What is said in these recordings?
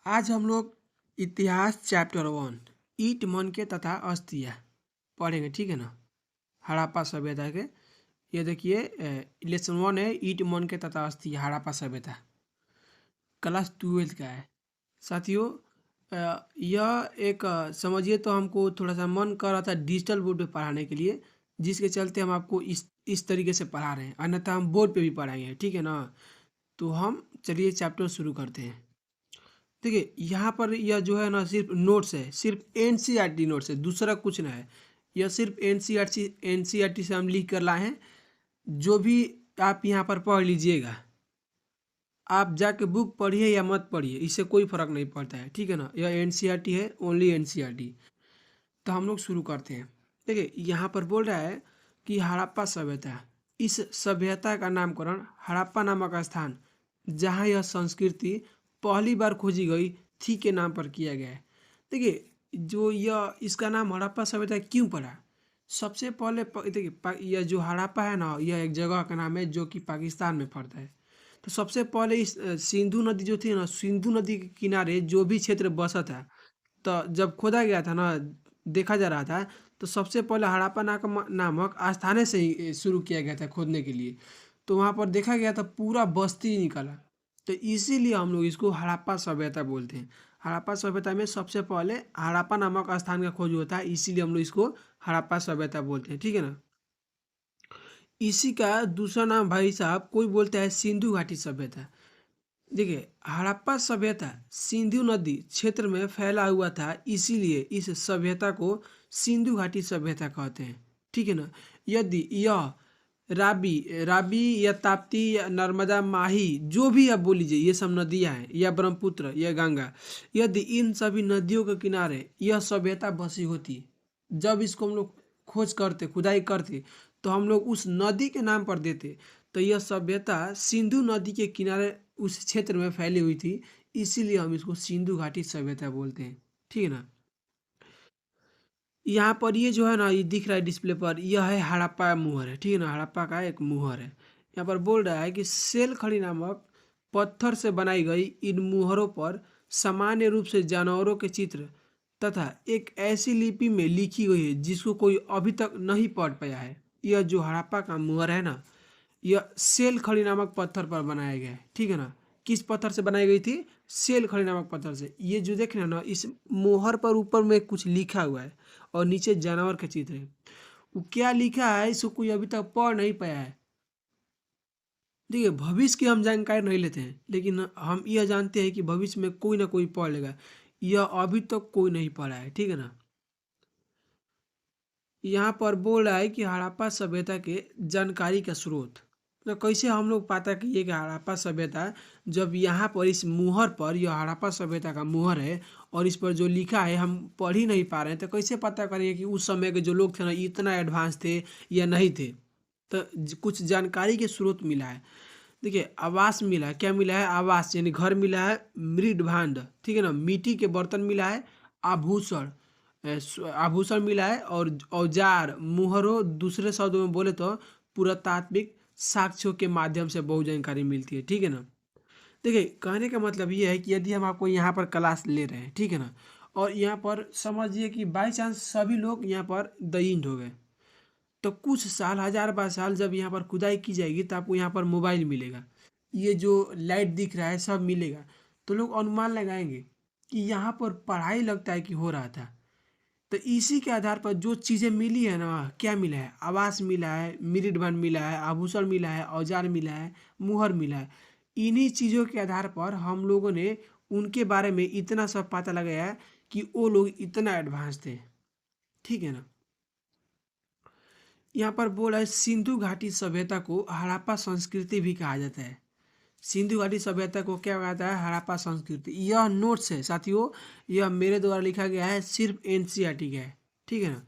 आज हम लोग इतिहास चैप्टर 1 ईट मन के तथा अस्थियाँ पढ़ेंगे, ठीक है ना। हड़प्पा सभ्यता के ये देखिए लेसन 1 है ईट मन के तथा अस्थियाँ हड़प्पा सभ्यता, क्लास 12 का है साथियों। यह एक समझिए तो हमको थोड़ा सा मन कर रहा था डिजिटल बोर्ड पे पढ़ाने के लिए, जिसके चलते हम आपको इस तरीके से पढ़ा रहे हैं, अन्यथा हम बोर्ड पे भी पढ़ाएंगे, ठीक है ना। तो हम चलिए चैप्टर शुरू करते हैं। देखिए यहाँ पर यह जो है ना सिर्फ नोट्स है, सिर्फ एनसीईआरटी नोट्स है, दूसरा कुछ ना है। यह सिर्फ एनसीईआरटी से हम लिख कर लाए हैं। जो भी आप यहाँ पर पढ़ लीजिएगा, आप जाके बुक पढ़िए या मत पढ़िए, इससे कोई फर्क नहीं पड़ता है, ठीक है ना। यह एनसीईआरटी है, ओनली एनसीईआरटी। तो हम लोग शुरू करते हैं। देखिए यहाँ पर बोल रहा है कि हड़प्पा सभ्यता, इस सभ्यता का नामकरण हड़प्पा नामक स्थान जहाँ यह संस्कृति पहली बार खोजी गई थी के नाम पर किया गया है। देखिए जो यह इसका नाम हड़प्पा सभ्यता क्यों पड़ा। सबसे पहले देखिए यह जो हड़प्पा है ना, यह एक जगह का नाम है जो कि पाकिस्तान में पड़ता है। तो सबसे पहले इस सिंधु नदी जो थी ना, सिंधु नदी के किनारे जो भी क्षेत्र बसा था, तो जब खोदा गया था ना, देखा जा रहा था, तो सबसे पहले हड़प्पा नामक आस्थाने से ही शुरू किया गया था खोदने के लिए। तो वहाँ पर देखा गया था पूरा बस्ती निकला, तो इसीलिए हम लोग इसको हड़प्पा सभ्यता बोलते हैं। हड़प्पा सभ्यता में सबसे पहले हड़प्पा नामक स्थान का खोज होता है, इसीलिए हम लोग इसको हड़प्पा सभ्यता बोलते हैं, ठीक है ना। इसी का दूसरा नाम भाई साहब कोई बोलता है सिंधु घाटी सभ्यता। देखिए हड़प्पा सभ्यता सिंधु नदी क्षेत्र में फैला हुआ था, इसीलिए इस सभ्यता को सिंधु घाटी सभ्यता कहते हैं, ठीक है ना। यदि यह राबी राबी या ताप्ती या नर्मदा माही जो भी आप बोल लीजिए, ये सब नदियाँ हैं, या ब्रह्मपुत्र या गंगा, यदि इन सभी नदियों के किनारे यह सभ्यता बसी होती, जब इसको हम लोग खोज करते, खुदाई करते, तो हम लोग उस नदी के नाम पर देते। तो यह सभ्यता सिंधु नदी के किनारे उस क्षेत्र में फैली हुई थी, इसीलिए हम इसको सिंधु घाटी सभ्यता बोलते हैं, ठीक है ना। यहाँ पर ये जो है ना, ये दिख रहा है डिस्प्ले पर, यह है हड़प्पा मुहर है, ठीक है ना, हड़प्पा का एक मुहर है। यहाँ पर बोल रहा है कि सेल खड़ी नामक पत्थर से बनाई गई इन मुहरों पर सामान्य रूप से जानवरों के चित्र तथा एक ऐसी लिपि में लिखी गई है जिसको कोई अभी तक नहीं पढ़ पाया है। यह जो हड़प्पा का मुहर है ना, यह सेल खड़ी नामक पत्थर पर बनाया गया है, ठीक है ना। किस पत्थर से बनाई गई थी? सेल खड़ी नामक पत्थर से। ये जो देख रहे हैं ना, इस मोहर पर ऊपर में कुछ लिखा हुआ है और नीचे जानवर का चित्र है। वो क्या लिखा है इसको कोई अभी तक पढ़ नहीं पाया है। देखिए भविष्य की हम जानकारी नहीं लेते हैं, लेकिन हम यह जानते हैं कि भविष्य में कोई ना कोई पढ़ लेगा। यह अभी तक कोई नहीं पढ़ा है, ठीक है ना। यहाँ पर बोल रहा है कि हड़प्पा सभ्यता के जानकारी का स्रोत। तो कैसे हम लोग पता किए कि हड़प्पा सभ्यता, जब यहाँ पर इस मुहर पर, यह हड़प्पा सभ्यता का मुहर है और इस पर जो लिखा है हम पढ़ ही नहीं पा रहे हैं, तो कैसे पता करेंगे कि उस समय के जो लोग थे ना इतना एडवांस थे या नहीं थे। तो कुछ जानकारी के स्रोत मिला है। देखिए आवास मिला है, क्या मिला है? आवास यानी घर मिला है, मृद भांड, ठीक है ना, मिट्टी के बर्तन मिला है, आभूषण आभूषण मिला है, और औजार मुहरों, दूसरे शब्दों में बोले तो पुरातात्विक साक्ष्यों के माध्यम से बहुत जानकारी मिलती है, ठीक है ना। देखिए कहने का मतलब ये है कि यदि हम आपको यहाँ पर क्लास ले रहे हैं, ठीक है ना, और यहाँ पर समझिए कि बाई चांस सभी लोग यहाँ पर दयीन हो गए, तो कुछ साल, हजार बार साल जब यहाँ पर खुदाई की जाएगी तो आपको यहाँ पर मोबाइल मिलेगा, ये जो लाइट दिख रहा है सब मिलेगा। तो लोग अनुमान लगाएंगे कि यहाँ पर पढ़ाई लगता है कि हो रहा था। तो इसी के आधार पर जो चीज़ें मिली है ना, क्या मिला है? आवास मिला है, मिरिडबन मिला है, आभूषण मिला है, औजार मिला है, मुहर मिला है। इन्हीं चीज़ों के आधार पर हम लोगों ने उनके बारे में इतना सब पता लगाया है कि वो लोग इतना एडवांस थे, ठीक है ना। यहाँ पर बोला है सिंधु घाटी सभ्यता को हड़प्पा संस्कृति भी कहा जाता है। सिंधु घाटी सभ्यता को क्या कहता है? हड़प्पा संस्कृति। यह नोट्स है साथियों, यह मेरे द्वारा लिखा गया है, सिर्फ एनसीईआरटी का है, ठीक है ना।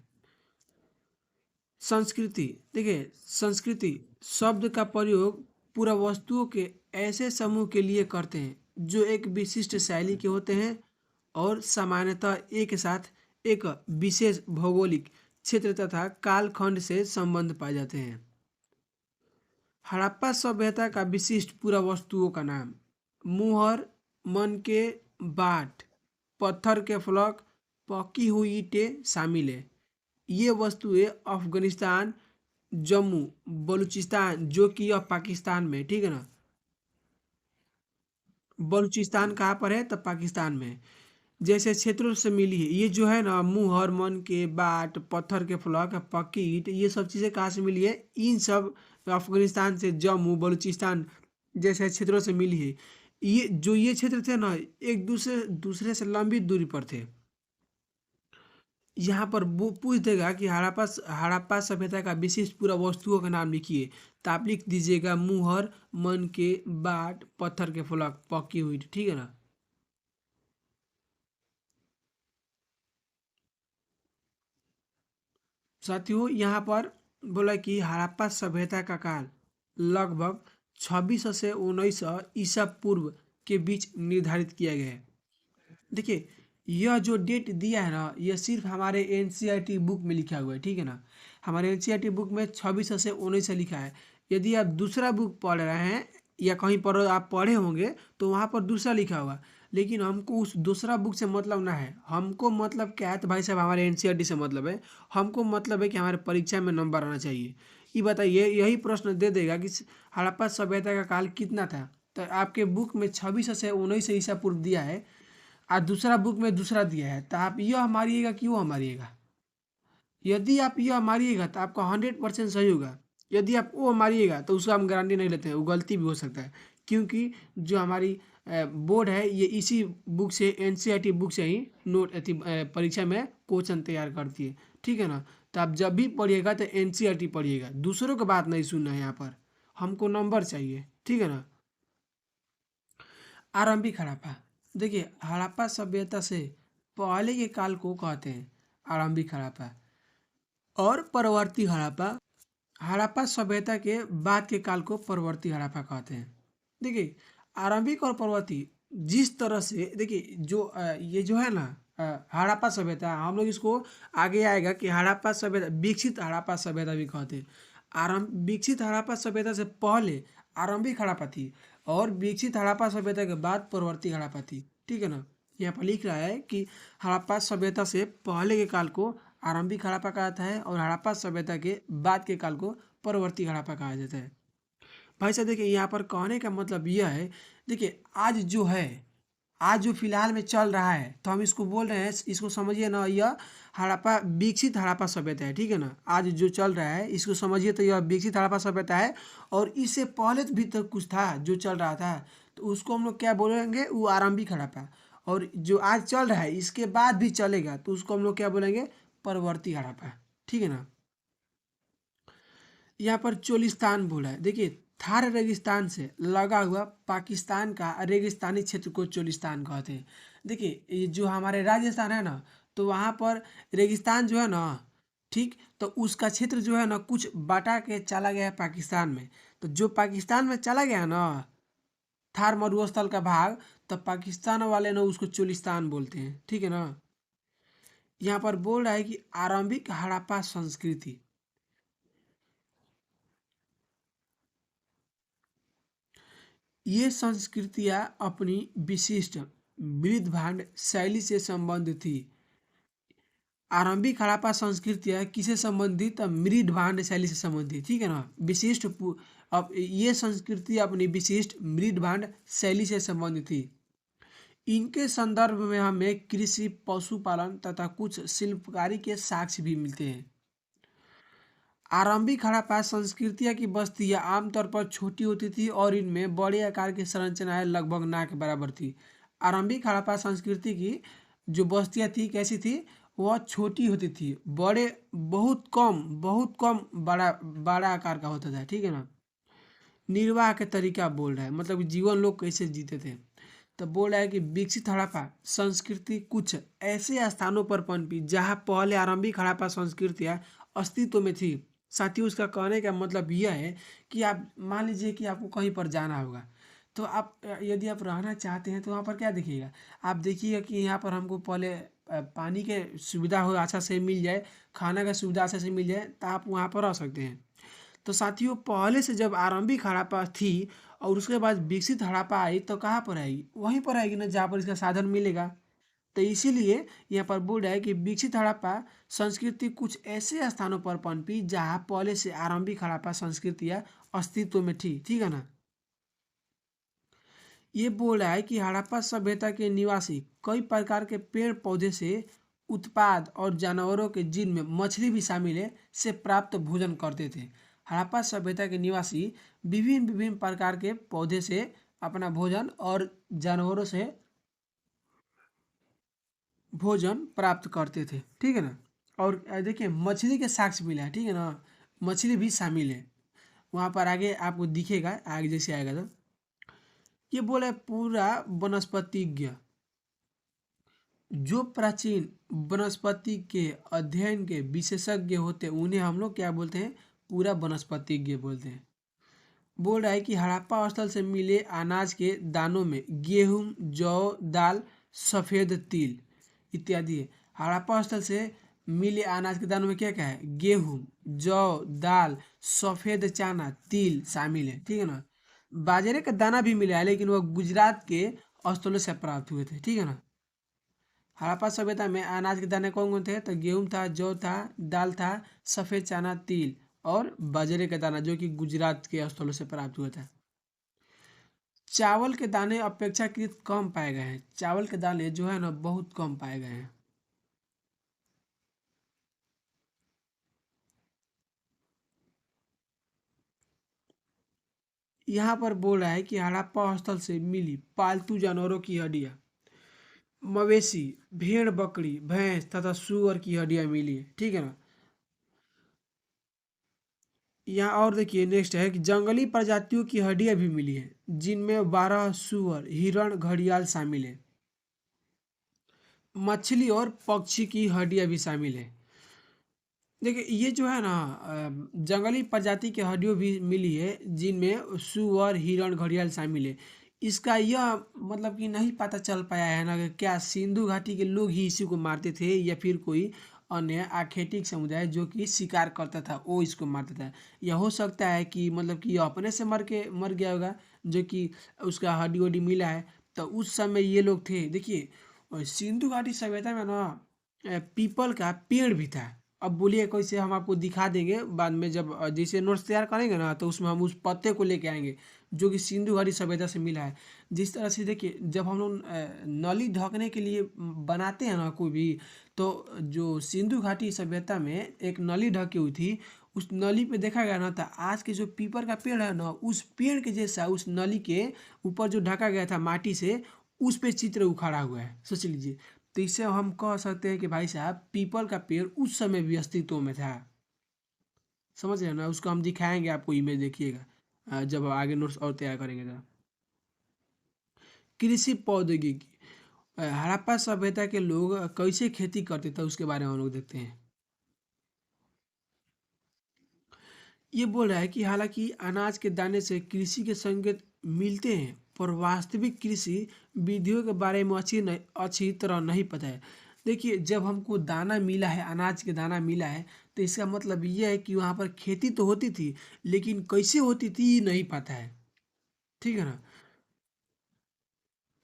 संस्कृति, देखिए संस्कृति शब्द का प्रयोग पूरा वस्तुओं के ऐसे समूह के लिए करते हैं जो एक विशिष्ट शैली के होते हैं और सामान्यतः एक साथ एक विशेष भौगोलिक क्षेत्र तथा कालखंड से संबंध पाए जाते हैं। हड़प्पा सभ्यता का विशिष्ट पूरा वस्तुओं का नाम: मुहर, मन के बाट, पत्थर के फलक, पकी हुई ईंटें शामिल है। ये वस्तुएं अफगानिस्तान, जम्मू, बलूचिस्तान जो कि अब पाकिस्तान में, ठीक है ना, बलूचिस्तान कहाँ पर है? तब पाकिस्तान में है। जैसे क्षेत्रों से मिली है। ये जो है ना मुहर, मन के बाट, पत्थर के फलक, पक्की ईंट, ये सब चीज़ें कहाँ से मिली है? इन सब अफगानिस्तान से, जम्मू, बलूचिस्तान जैसे क्षेत्रों से मिली है। ये क्षेत्र थे ना, एक दूसरे दूसरे से लंबी दूरी पर थे। यहाँ पर वो पूछ देगा कि हड़प्पा सभ्यता का विशिष्ट पूरा वस्तुओं का नाम लिखिए। तो आप लिख दीजिएगा मुहर, मन के बाट, पत्थर के फलक, पकी हुई, ठीक है ना। साथियों यहाँ पर बोला कि हड़प्पा सभ्यता का काल लगभग 2600 से 1900 ईसा पूर्व के बीच निर्धारित किया गया है। देखिए, यह जो डेट दिया है ना, यह सिर्फ हमारे एनसीईआरटी बुक में लिखा हुआ है, ठीक है ना। हमारे एनसीईआरटी बुक में 2600 से 1900 लिखा है। यदि आप दूसरा बुक पढ़ रहे हैं या कहीं पर आप पढ़े होंगे तो वहाँ पर दूसरा लिखा हुआ, लेकिन हमको उस दूसरा बुक से मतलब ना है। हमको मतलब क्या है? तो भाई साहब हमारे एनसीईआरटी से मतलब है। हमको मतलब है कि हमारे परीक्षा में नंबर आना चाहिए। ये बताइए, यही प्रश्न दे देगा कि हड़प्पा सभ्यता का काल कितना था, तो आपके बुक में 2600 से 1900 ईसा पूर्व दिया है और दूसरा बुक में दूसरा दिया है, तो आप यह मारिएगा कि वो मारिएगा। यदि आप यह मारिएगा तो आपका 100% सही होगा। यदि आप वो मारिएगा तो उसका हम गारंटी नहीं लेते हैं, वो गलती भी हो सकता है। क्योंकि जो हमारी बोर्ड है ये इसी बुक से, एनसीईआरटी बुक से ही नोट परीक्षा में क्वेश्चन तैयार करती है, ठीक है ना। तो आप जब भी पढ़िएगा तो एनसीईआरटी पढ़िएगा, दूसरों की बात नहीं सुनना है यहाँ पर। हमको नंबर चाहिए, ठीक है ना। आरंभिक हड़प्पा। देखिए, हड़प्पा सभ्यता से पहले के काल को कहते हैं आरंभिक हड़प्पा, और परवर्ती हड़प्पा, हड़प्पा सभ्यता के बाद के काल को परवर्ती हड़प्पा कहते हैं। देखिए, आरंभिक और परवर्ती, जिस तरह से देखिए जो ये जो है ना हड़प्पा सभ्यता, हम लोग इसको आगे आएगा कि हड़प्पा सभ्यता, विकसित हड़प्पा सभ्यता भी कहते हैं। आरंभ विकसित हड़प्पा सभ्यता से पहले आरंभिक हड़प्पा थी, और विकसित हड़प्पा सभ्यता के बाद परवर्ती हड़प्पा थी, ठीक है ना। यहाँ पर लिख रहा है कि हड़प्पा सभ्यता से पहले के काल को आरंभिक हड़प्पा कहा जाता है, और हड़प्पा सभ्यता के बाद के काल को परवर्ती हड़प्पा कहा जाता है। भाई साहब देखिए, यहाँ पर कहने का मतलब यह है, देखिए आज जो है, आज जो फिलहाल में चल रहा है, तो हम इसको बोल रहे हैं, इसको समझिए ना, यह हड़प्पा विकसित हड़प्पा सभ्यता है, ठीक है ना। आज जो चल रहा है इसको समझिए तो यह विकसित हड़प्पा सभ्यता है। और इससे पहले भी तो कुछ था जो चल रहा था, तो उसको हम लोग क्या बोलेंगे? वो आरंभिक हड़प्पा। और जो आज चल रहा है इसके बाद भी चलेगा तो उसको हम लोग क्या बोलेंगे? परवर्ती हड़प्पा, ठीक है ना। यहाँ पर चोलिस्तान बोला है। देखिए, थार रेगिस्तान से लगा हुआ पाकिस्तान का रेगिस्तानी क्षेत्र को चोलिस्तान कहते हैं। देखिए, ये जो हमारे राजस्थान है ना, तो वहाँ पर रेगिस्तान जो है ना, ठीक, तो उसका क्षेत्र जो है ना कुछ बटा के चला गया है पाकिस्तान में। तो जो पाकिस्तान में चला गया ना थार मरुस्थल का भाग, तो पाकिस्तान वाले ना उसको चोलिस्तान बोलते हैं, ठीक है ना। यहाँ पर बोल रहा है कि आरंभिक हड़प्पा संस्कृति, ये संस्कृतियाँ अपनी विशिष्ट मृद भांड शैली से संबंधित थी। आरंभिक हड़प्पा संस्कृतियाँ किसे संबंधित? मृद भांड शैली से संबंधित, ठीक है ना। अब ये संस्कृति अपनी विशिष्ट मृद भांड शैली से संबंधित थी। इनके संदर्भ में हमें कृषि, पशुपालन तथा कुछ शिल्पकारी के साक्ष्य भी मिलते हैं। आरंभिक हड़प्पा संस्कृतियाँ की बस्तियाँ आमतौर पर छोटी होती थी और इनमें बड़े आकार की संरचनाएं लगभग ना के बराबर थी। आरंभिक हड़प्पा संस्कृति की जो बस्तियाँ थी कैसी थी? वह छोटी होती थी, बड़े बहुत कम बड़ा बड़ा आकार का होता था, ठीक है ना। निर्वाह के तरीका बोल रहा है, मतलब जीवन लोग कैसे जीते थे। तो बोल रहा है कि विकसित हड़प्पा संस्कृति कुछ ऐसे स्थानों पर पनपी जहाँ पहले आरंभिक हड़प्पा संस्कृतियाँ अस्तित्व में थी। साथ ही उसका कहने का मतलब यह है कि आप मान लीजिए कि आपको कहीं पर जाना होगा, तो आप यदि आप रहना चाहते हैं तो वहाँ पर क्या देखिएगा? आप देखिएगा कि यहाँ पर हमको पहले पानी के सुविधा हो अच्छा से मिल जाए, खाना का सुविधा अच्छा से मिल जाए, तो आप वहाँ पर रह सकते हैं। तो साथियों, पहले से जब आरंभिक हड़प्पा थी और उसके बाद विकसित हड़प्पा आई तो कहाँ पर आएगी, वहीं पर आएगी ना जहाँ पर इसका साधन मिलेगा। तो इसीलिए यहाँ पर बोल रहा है कि विकसित हड़प्पा संस्कृति कुछ ऐसे स्थानों पर पनपी जहाँ पहले से आरंभिक हड़प्पा संस्कृतियाँ अस्तित्व में थी। ठीक है ना। ये बोल रहा है कि हड़प्पा सभ्यता के निवासी कई प्रकार के पेड़ पौधे से उत्पाद और जानवरों के जिनमें मछली भी शामिल है से प्राप्त भोजन करते थे। हड़प्पा सभ्यता के निवासी विभिन्न विभिन्न प्रकार के पौधे से अपना भोजन और जानवरों से भोजन प्राप्त करते थे। ठीक है ना। और देखिए मछली के साक्ष्य मिला है। ठीक है ना। मछली भी शामिल है वहाँ पर, आगे आपको दिखेगा, आगे जैसे आएगा तो ये बोले पूरा वनस्पतिज्ञ जो प्राचीन वनस्पति के अध्ययन के विशेषज्ञ होते हैं उन्हें हम लोग क्या बोलते हैं, पूरा वनस्पतिज्ञ बोलते हैं। बोल रहा है कि हड़प्पा स्थल से मिले अनाज के दानों में गेहूं, जौ, दाल, सफ़ेद तिल इत्यादि है। हड़प्पा स्थल से मिले अनाज के दानों में क्या क्या है, गेहूं, जौ, दाल, सफ़ेद चना, तिल शामिल है। ठीक है ना। बाजरे का दाना भी मिला है लेकिन वह गुजरात के स्थलों से प्राप्त हुए थे। ठीक है ना। हड़प्पा सभ्यता में अनाज के दाने कौन कौन थे, तो गेहूं था, जौ था, दाल था, सफ़ेद चना, तिल और बाजरे का दाना जो कि गुजरात के स्थलों से प्राप्त हुआ था। चावल के दाने अपेक्षाकृत कम पाए गए हैं। चावल के दाने जो है ना बहुत कम पाए गए हैं। यहाँ पर बोल रहा है कि हड़प्पा स्थल से मिली पालतू जानवरों की हड्डियाँ, मवेशी, भेड़, बकरी, भैंस तथा सूअर की हड्डियाँ मिली है। ठीक है ना। यहाँ और देखिए नेक्स्ट है कि जंगली प्रजातियों की हड्डियाँ भी मिली है जिनमें 12 सूअर, हिरण, घड़ियाल शामिल है। मछली और पक्षी की हड्डियाँ भी शामिल है। देखिए ये जो है ना जंगली प्रजाति की हड्डियाँ भी मिली है जिनमें सुअर, हिरण, घड़ियाल शामिल है। इसका यह मतलब कि नहीं पता चल पाया है ना कि क्या सिंधु घाटी के लोग ही इसी को मारते थे या फिर कोई अन्य आखेटिक समुदाय जो कि शिकार करता था वो इसको मारता था। यह हो सकता है कि मतलब कि यह अपने से मर गया होगा जो कि उसका हड्डी वड्डी मिला है। तो उस समय ये लोग थे। देखिए सिंधु घाटी सभ्यता में ना पीपल का पेड़ भी था। अब बोलिए कैसे, हम आपको दिखा देंगे बाद में जब जैसे नोट्स तैयार करेंगे ना तो उसमें हम उस पत्ते को लेके आएंगे जो कि सिंधु घाटी सभ्यता से मिला है। जिस तरह से देखिए जब हम लोग नली ढकने के लिए बनाते हैं ना कोई भी, तो जो सिंधु घाटी सभ्यता में एक नली ढकी हुई थी उस नली पे देखा गया ना था आज के जो पीपल का पेड़ है ना उस पेड़ के जैसा उस नली के ऊपर जो ढका गया था माटी से उस पे चित्र उखाड़ा हुआ है। सोच लीजिए। तो इससे हम कह सकते हैं कि भाई साहब पीपल का पेड़ उस समय भी अस्तित्व में था। समझ रहे हैं ना। उसको हम दिखाएंगे आपको, इमेज देखिएगा जब आगे नोट्स और तैयार करेंगे तो। कृषि प्रौद्योगिकी, हड़प्पा सभ्यता के लोग कैसे खेती करते थे उसके बारे में हम लोग देखते हैं। ये बोल रहा है कि हालांकि अनाज के दाने से कृषि के संकेत मिलते हैं पर वास्तविक कृषि विधियों के बारे में अच्छी तरह नहीं पता है। देखिए जब हमको दाना मिला है, अनाज के दाना मिला है, तो इसका मतलब ये है कि वहाँ पर खेती तो होती थी लेकिन कैसे होती थी ये नहीं पता है। ठीक है ना।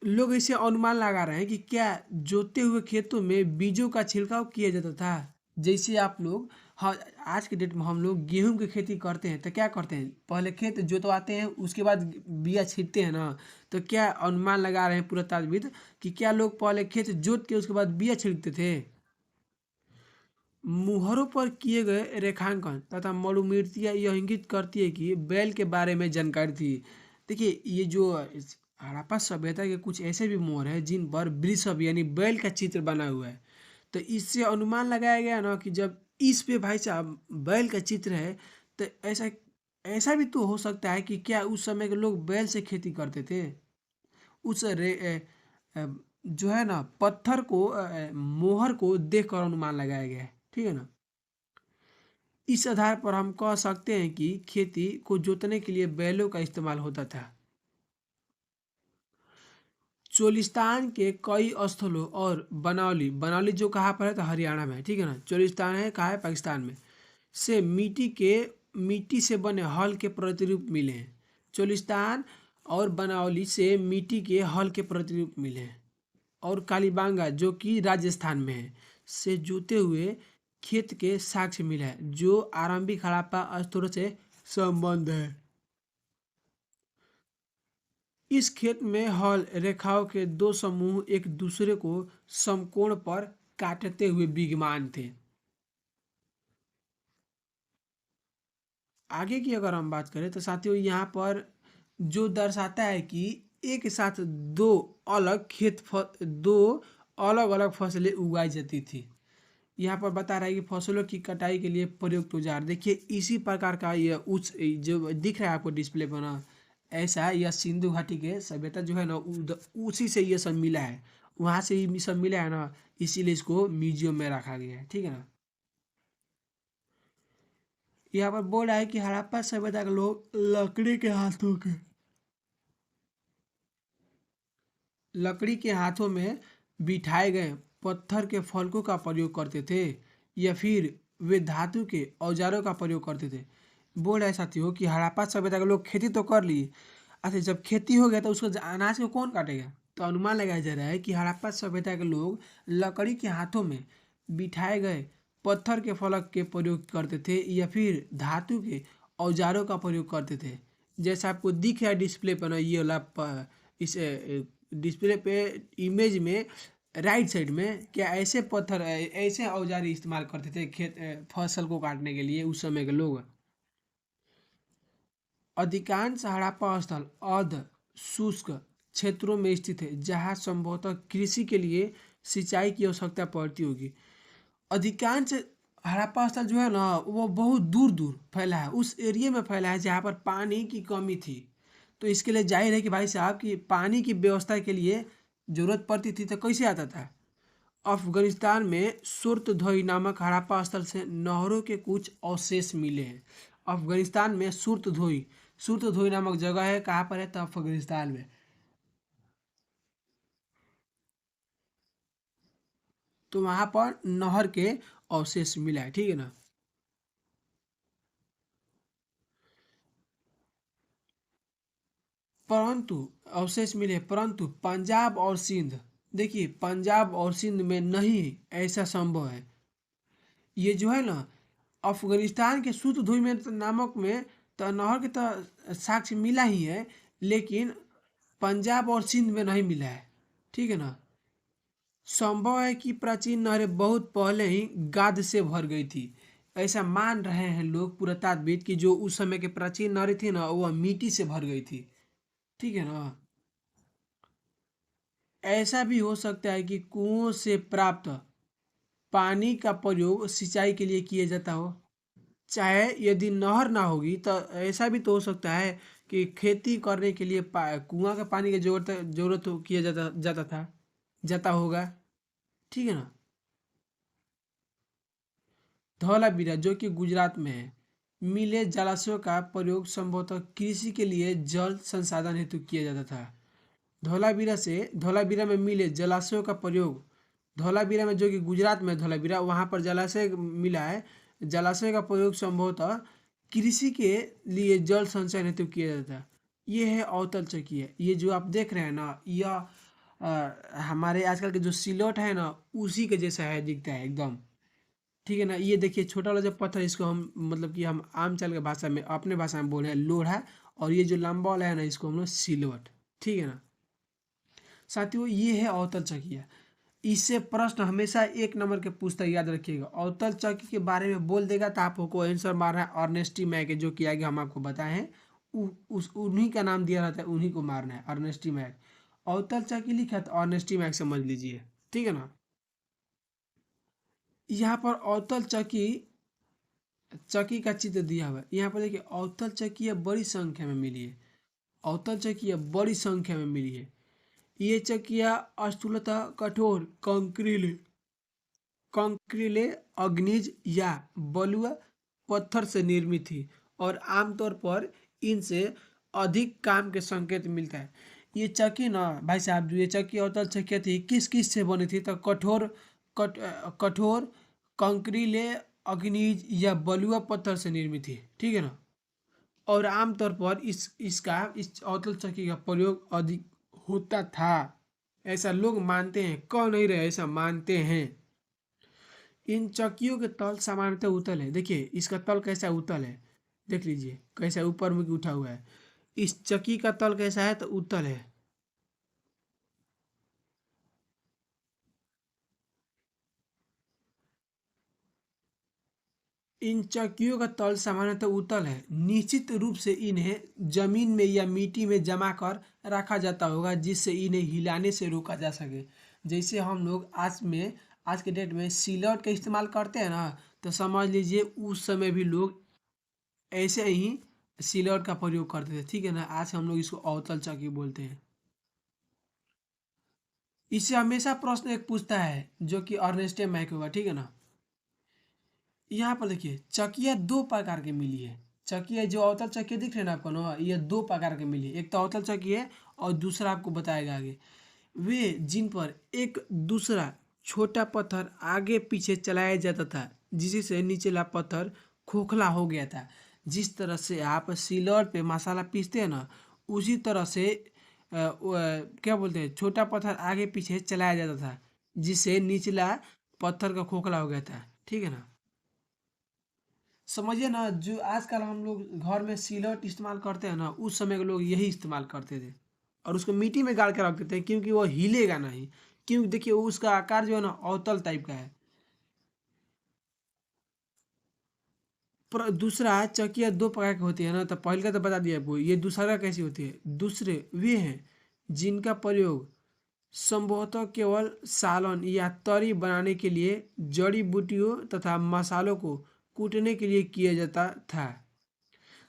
लोग इसे अनुमान लगा रहे हैं कि क्या जोते हुए खेतों में बीजों का छिड़काव किया जाता था। जैसे आप लोग, हाँ, आज के डेट में हम लोग गेहूं की खेती करते हैं तो क्या करते हैं, पहले खेत जोतवाते हैं उसके बाद बिया छींटते हैं ना। तो क्या अनुमान लगा रहे हैं पुरातात्विद कि क्या लोग पहले खेत जोत के उसके बाद बिया छिड़कते थे। मुहरों पर किए गए रेखांकन तथा मरुमूर्तियाँ यह इंगित करती है कि बैल के बारे में जानकारी थी। देखिए ये जो हड़प्पा सभ्यता के कुछ ऐसे भी मोहर हैं जिन पर वृषभ यानी बैल का चित्र बना हुआ है। तो इससे अनुमान लगाया गया ना कि जब इस पे भाई साहब बैल का चित्र है तो ऐसा ऐसा भी तो हो सकता है कि क्या उस समय के लोग बैल से खेती करते थे। उस जो है ना पत्थर को मोहर को देख कर अनुमान लगाया गया है। ठीक है ना। इस आधार पर हम कह सकते हैं कि खेती को जोतने के लिए बैलों का इस्तेमाल होता था। चोलिस्तान के कई स्थलों और बनौली बनौली जो कहाँ पर है तो हरियाणा में है। ठीक है ना। चोलिस्तान है कहाँ है, पाकिस्तान में, से मिट्टी से बने हल के प्रतिरूप मिले हैं। चोलिस्तान और बनावली से मिट्टी के हल के प्रतिरूप मिले हैं। और कालीबांगा जो कि राजस्थान में है से जोते हुए खेत के साक्ष्य मिला है जो आरंभिक हड़प्पा स्तरों से संबंध है। इस खेत में हल रेखाओं के दो समूह एक दूसरे को समकोण पर काटते हुए विद्यमान थे। आगे की अगर हम बात करें तो साथियों यहाँ पर जो दर्शाता है कि एक साथ दो दो अलग अलग फसलें उगाई जाती थी। यहाँ पर बता रहा है कि फसलों की कटाई के लिए प्रयुक्त औजार देखिए इसी प्रकार का यह उच्च जो दिख रहा है आपको डिस्प्ले पर ना, ऐसा यह सिंधु घाटी के सभ्यता जो है ना उसी से ये सब मिला है, वहाँ से ही सब मिला है ना, इसीलिए इसको म्यूजियम में रखा गया है। ठीक है ना। यहाँ पर बोल रहा है कि हड़प्पा सभ्यता के लोग लकड़ी के हाथों में बिठाए गए पत्थर के फलकों का प्रयोग करते थे या फिर वे धातु के औजारों का प्रयोग करते थे। बोल रहे साथियों कि हड़प्पा सभ्यता के लोग खेती तो कर लिए, अच्छा जब खेती हो गया तो उसको अनाज को कौन काटेगा। तो अनुमान लगाया जा रहा है कि हड़प्पा सभ्यता के लोग लकड़ी के हाथों में बिठाए गए पत्थर के फलक के प्रयोग करते थे या फिर धातु के औजारों का प्रयोग करते थे। जैसा आपको दिख रहा है डिस्प्ले पर ना, ये वाला इस डिस्प्ले पे इमेज में राइट साइड में क्या ऐसे पत्थर ऐसे औजार इस्तेमाल करते थे खेत फसल को काटने के लिए उस समय के लोग। अधिकांश हड़प्पा स्थल अर्ध शुष्क क्षेत्रों में स्थित है जहां संभवतः कृषि के लिए सिंचाई की आवश्यकता पड़ती होगी। अधिकांश हड़प्पा स्थल जो है ना वो बहुत दूर दूर फैला है, उस एरिया में फैला है जहाँ पर पानी की कमी थी। तो इसके लिए जाहिर है कि भाई साहब कि पानी की व्यवस्था के लिए जरूरत पड़ती थी तो कैसे आता था। अफगानिस्तान में सुर्तधोई नामक हड़प्पा स्थल से नहरों के कुछ अवशेष मिले हैं। अफगानिस्तान में सुर्तधोई नामक जगह है, कहाँ पर है तो अफगानिस्तान में। तो वहाँ पर नहर के अवशेष मिला है। ठीक है ना। परंतु अवशेष मिले परंतु पंजाब और सिंध, देखिए पंजाब और सिंध में नहीं ऐसा संभव है। ये जो है ना अफगानिस्तान के सुतधुई में नामक में तो नहर के तो साक्ष्य मिला ही है, लेकिन पंजाब और सिंध में नहीं मिला है। ठीक है ना। संभव है कि प्राचीन नहरें बहुत पहले ही गाद से भर गई थी। ऐसा मान रहे हैं लोग पुरातात्विद कि जो उस समय के प्राचीन नहरें थी ना वह मिट्टी से भर गई थी। ठीक है ना। ऐसा भी हो सकता है कि कुओं से प्राप्त पानी का प्रयोग सिंचाई के लिए किया जाता हो। चाहे यदि नहर ना होगी तो ऐसा भी तो हो सकता है कि खेती करने के लिए कुआं का पानी की जरूरत किया जाता जाता था जाता होगा। ठीक है ना। धौलावीरा जो कि गुजरात में है, मिले जलाशयों का प्रयोग संभवतः कृषि के लिए जल संसाधन हेतु किया जाता था। धौलावीरा में मिले जलाशयों का प्रयोग, धौलावीरा में जो कि गुजरात में धौलावीरा वहाँ पर जलाशय मिला है, जलाशय का प्रयोग संभवतः कृषि के लिए जल संचयन हेतु किया जाता है। ये है अवतल चक्की। ये जो आप देख रहे हैं ना यह हमारे आजकल के जो सिलौट है ना उसी के जैसा है, दिखता है एकदम। ठीक है ना। ये देखिए छोटा वाला जो पत्थर इसको हम मतलब कि हम आम चाल के भाषा में अपने भाषा में बोल रहे हैं लोढ़ा, और ये जो लंबा वाला है ना इसको हम लोग सिलवट। ठीक है ना। साथियों ये है अवतल चक्कियाँ। इससे प्रश्न हमेशा एक नंबर के पूछता है, याद रखिएगा। अवतल चक्की के बारे में बोल देगा तो आपको आंसर मारना है अर्नेस्टी मैक जो कि आगे हम आपको बताए हैं, उस उन्हीं का नाम दिया रहता है, उन्हीं को मारना है अर्नेस्टी मैक। अवतल चक्की लिखा तो अर्नेस्टी मैक समझ लीजिए। ठीक है ना। यहाँ पर अवतल चक्की चक्की का चित्र दिया हुआ है। यहाँ पर देखिए अवतल चक्कियाँ बड़ी संख्या में मिली है, अवतल चक्कियाँ बड़ी संख्या में मिली है। ये चक्कियाँ स्थूलतः कठोर कंक्रीले अग्निज या बलुआ पत्थर से निर्मित थी और आमतौर पर इनसे अधिक काम के संकेत मिलता है। ये चक्की ना भाई साहब जो ये चक्की अवतल चक्कियाँ थी किस किस से बनी थी तो कठोर कंक्रीले अग्निज या बलुआ पत्थर से निर्मित थी। ठीक है ना। और आमतौर पर इस अवतल चक्की का प्रयोग अधिक होता था, ऐसा लोग मानते हैं। कह नहीं रहे, ऐसा मानते हैं। इन चक्कियों के तल सामान्यतः उतल है। देखिए इसका तल कैसा उतल है, देख लीजिए कैसा ऊपर मुख उठा हुआ है। इस चक्की का तल कैसा है, तो उतल है। इन चक्कियों का तल सामान्यतः उत्तल है। निश्चित रूप से इन्हें जमीन में या मिट्टी में जमा कर रखा जाता होगा, जिससे इन्हें हिलाने से रोका जा सके। जैसे हम लोग आज के डेट में सीलौट का इस्तेमाल करते हैं ना, तो समझ लीजिए उस समय भी लोग ऐसे ही सीलौट का प्रयोग करते थे। ठीक है ना, आज हम लोग इसको अवतल चक्की बोलते हैं। इससे हमेशा प्रश्न एक पूछता है, जो कि अर्नेस्ट मैक होगा। ठीक है ना, यहाँ पर देखिए चकिया दो प्रकार की मिली है। चकिया जो अवतल चक्की दिख रहे हैं ना आपको ना, ये दो प्रकार की मिली है। एक तो अवतल चक्की है और दूसरा आपको बताएगा आगे। वे जिन पर एक दूसरा छोटा पत्थर आगे पीछे चलाया जाता था, जिससे निचला पत्थर खोखला हो गया था। जिस तरह से आप सिलौट पे मसाला पीसते हैं ना, उसी तरह से क्या बोलते हैं, छोटा पत्थर आगे पीछे चलाया जाता था, जिससे निचला पत्थर का खोखला हो गया था। ठीक है ना, समझिए ना, जो आजकल हम लोग घर में सिलौट इस्तेमाल करते हैं ना, उस समय के लोग यही इस्तेमाल करते थे। और उसको मिट्टी में गाड़ के रख देते हैं, क्योंकि वो हिलेगा नहीं। क्योंकि देखिए उसका आकार जो है ना अवतल टाइप का है। पर दूसरा चकिया दो प्रकार की होती है ना, तो पहले का तो बता दिया आपको। ये दूसरा कैसी होती है, दूसरे वे हैं जिनका प्रयोग संभवतः केवल सालन या तरी बनाने के लिए, जड़ी बूटियों तथा मसालों को कूटने के लिए किया जाता था।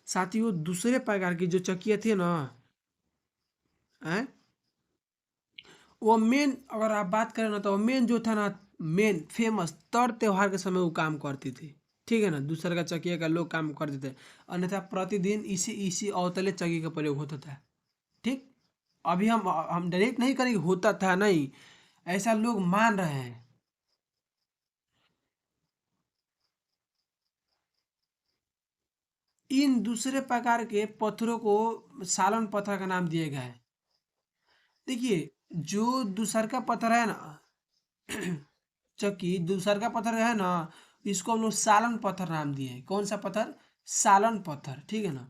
साथियों दूसरे प्रकार की जो चक्कियाँ थी ना, हैं, वो मेन अगर आप बात करें ना, तो वो मेन जो था ना, मेन फेमस तर त्योहार के समय वो काम करती थी। ठीक है ना, दूसरे का चक्किया का लोग काम करते थे। अन्यथा प्रतिदिन इसी इसी अवतले चक्की का प्रयोग होता था। ठीक, अभी हम डायरेक्ट नहीं करेंगे होता था नहीं, ऐसा लोग मान रहे हैं। इन दूसरे प्रकार के पत्थरों को सालन पत्थर का नाम दिया गया है। देखिए जो दूसर का पत्थर है ना, चक्की दूसर का पत्थर है ना, इसको हम लोग सालन पत्थर नाम दिए हैं। कौन सा पत्थर, सालन पत्थर। ठीक है ना,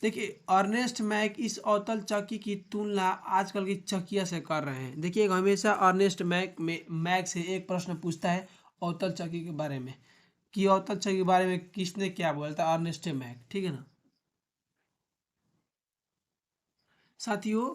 देखिए अर्नेस्ट मैक इस अवतल चक्की की तुलना आजकल की चक्किया से कर रहे हैं। देखिए हमेशा अर्नेस्ट मैक से एक प्रश्न पूछता है अवतल चक्की के बारे में, कि अवतल चक्की के बारे में किसने क्या बोला था, अर्नेस्ट मैक। ठीक है ना साथियों,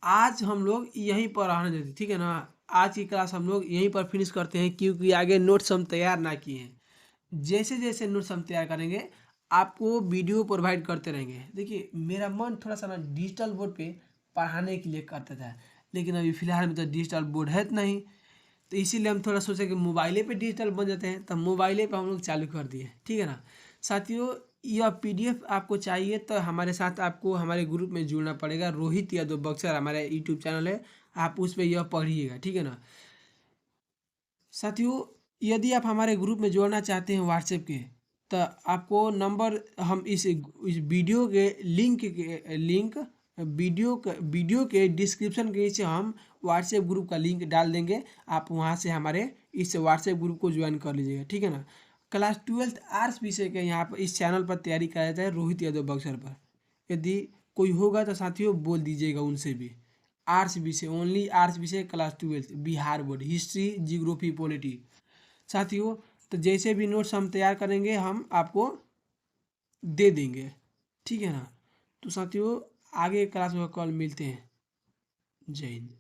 आज हम लोग यहीं पर रहने देते, ठीक है ना। आज की क्लास हम लोग यहीं पर फिनिश करते हैं, क्योंकि आगे नोट्स हम तैयार ना किए हैं। जैसे जैसे नोट्स हम तैयार करेंगे आपको वीडियो प्रोवाइड करते रहेंगे। देखिए मेरा मन थोड़ा सा ना डिजिटल बोर्ड पे पढ़ाने के लिए करता था, लेकिन अभी फ़िलहाल में तो डिजिटल बोर्ड है तो नहीं, तो इसीलिए हम थोड़ा सोचे कि मोबाइले पे डिजिटल बन जाते हैं, तो मोबाइले पे हम लोग चालू कर दिए। ठीक है ना साथियों, यह पीडीएफ आपको चाहिए तो हमारे साथ आपको हमारे ग्रुप में जुड़ना पड़ेगा। रोहित यादव बक्सर हमारा यूट्यूब चैनल है, आप उस पर यह पढ़िएगा। ठीक है ना साथियों, यदि आप हमारे ग्रुप में जोड़ना चाहते हैं व्हाट्सएप के, तो आपको नंबर हम इस वीडियो के डिस्क्रिप्शन के नीचे हम व्हाट्सएप ग्रुप का लिंक डाल देंगे। आप वहां से हमारे इस व्हाट्सएप ग्रुप को ज्वाइन कर लीजिएगा। ठीक है ना, क्लास 12th आर्ट्स विषय के यहाँ पर इस चैनल पर तैयारी कराया जाता है, रोहित यादव बक्सर पर। यदि कोई होगा तो साथियों बोल दीजिएगा उनसे भी। आर्ट्स विषय, ओनली आर्ट्स विषय, class 12th Bihar board, history geography polity. साथियों तो जैसे भी नोट्स हम तैयार करेंगे हम आपको दे देंगे। ठीक है ना, तो साथियों आगे क्लास में कल मिलते हैं। जय हिंद।